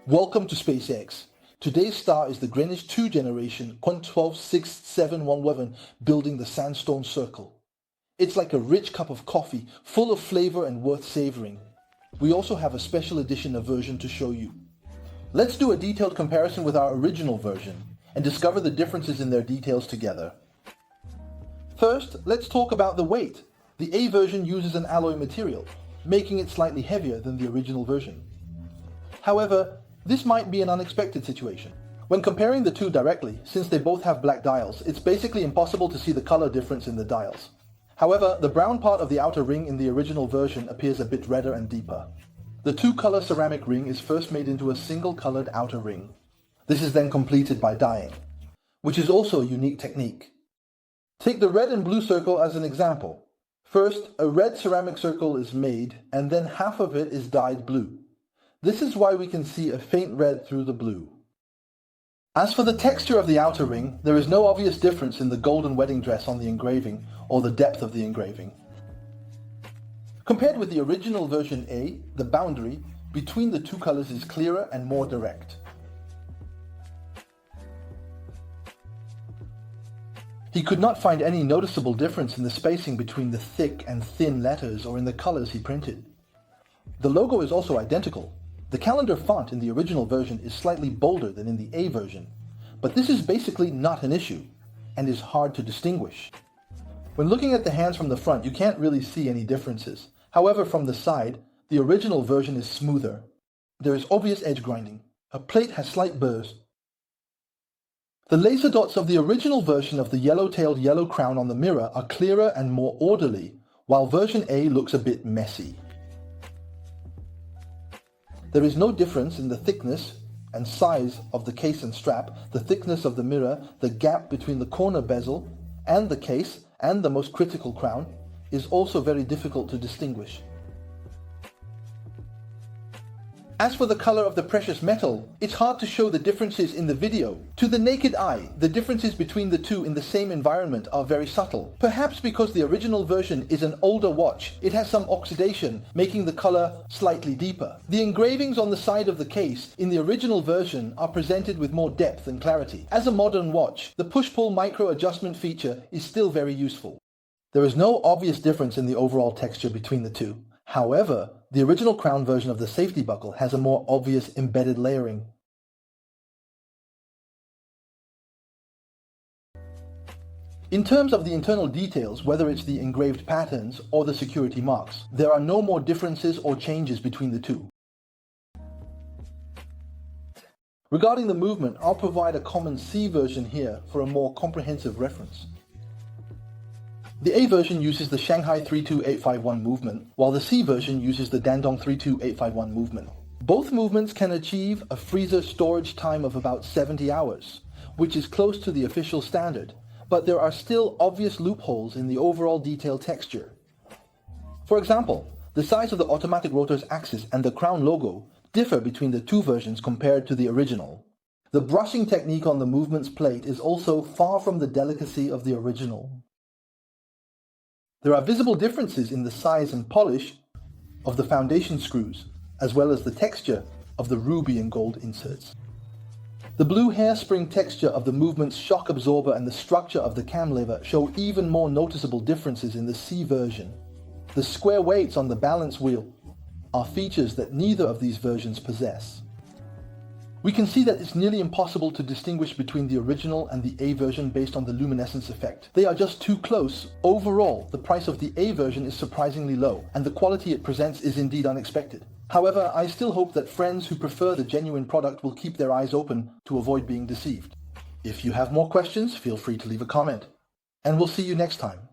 Welcome to SpaceX. Today's star is the Greenwich 2 generation 126711 building the Sandstone Circle. It's like a rich cup of coffee, full of flavor and worth savoring. We also have a special edition version to show you. Let's do a detailed comparison with our original version and discover the differences in their details together. First, let's talk about the weight. The A version uses an alloy material, making it slightly heavier than the original version. However, this might be an unexpected situation. When comparing the two directly, since they both have black dials, it's basically impossible to see the color difference in the dials. However, the brown part of the outer ring in the original version appears a bit redder and deeper. The two-color ceramic ring is first made into a single-colored outer ring. This is then completed by dyeing, which is also a unique technique. Take the red and blue circle as an example. First, a red ceramic circle is made, and then half of it is dyed blue. This is why we can see a faint red through the blue. As for the texture of the outer ring, there is no obvious difference in the golden wedding dress on the engraving or the depth of the engraving. Compared with the original version A, the boundary between the two colors is clearer and more direct. He could not find any noticeable difference in the spacing between the thick and thin letters or in the colors he printed. The logo is also identical. The calendar font in the original version is slightly bolder than in the A version, but this is basically not an issue and is hard to distinguish. When looking at the hands from the front, you can't really see any differences. However, from the side, the original version is smoother. There is obvious edge grinding. A plate has slight burrs. The laser dots of the original version of the yellow-tailed yellow crown on the mirror are clearer and more orderly, while version A looks a bit messy. There is no difference in the thickness and size of the case and strap, the thickness of the mirror, the gap between the corner bezel and the case, and the most critical crown is also very difficult to distinguish. As for the color of the precious metal, it's hard to show the differences in the video. To the naked eye, the differences between the two in the same environment are very subtle. Perhaps because the original version is an older watch, it has some oxidation, making the color slightly deeper. The engravings on the side of the case in the original version are presented with more depth and clarity. As a modern watch, the push-pull micro adjustment feature is still very useful. There is no obvious difference in the overall texture between the two. However, the original crown version of the safety buckle has a more obvious embedded layering. In terms of the internal details, whether it's the engraved patterns or the security marks, there are no more differences or changes between the two. Regarding the movement, I'll provide a common C version here for a more comprehensive reference. The A version uses the Shanghai 32851 movement, while the C version uses the Dandong 32851 movement. Both movements can achieve a freezer storage time of about 70 hours, which is close to the official standard, but there are still obvious loopholes in the overall detail texture. For example, the size of the automatic rotor's axis and the crown logo differ between the two versions compared to the original. The brushing technique on the movement's plate is also far from the delicacy of the original. There are visible differences in the size and polish of the foundation screws, as well as the texture of the ruby and gold inserts. The blue hairspring texture of the movement's shock absorber and the structure of the cam lever show even more noticeable differences in the C version. The square weights on the balance wheel are features that neither of these versions possess. We can see that it's nearly impossible to distinguish between the original and the A version based on the luminescence effect. They are just too close. Overall, the price of the A version is surprisingly low, and the quality it presents is indeed unexpected. However, I still hope that friends who prefer the genuine product will keep their eyes open to avoid being deceived. If you have more questions, feel free to leave a comment. And we'll see you next time.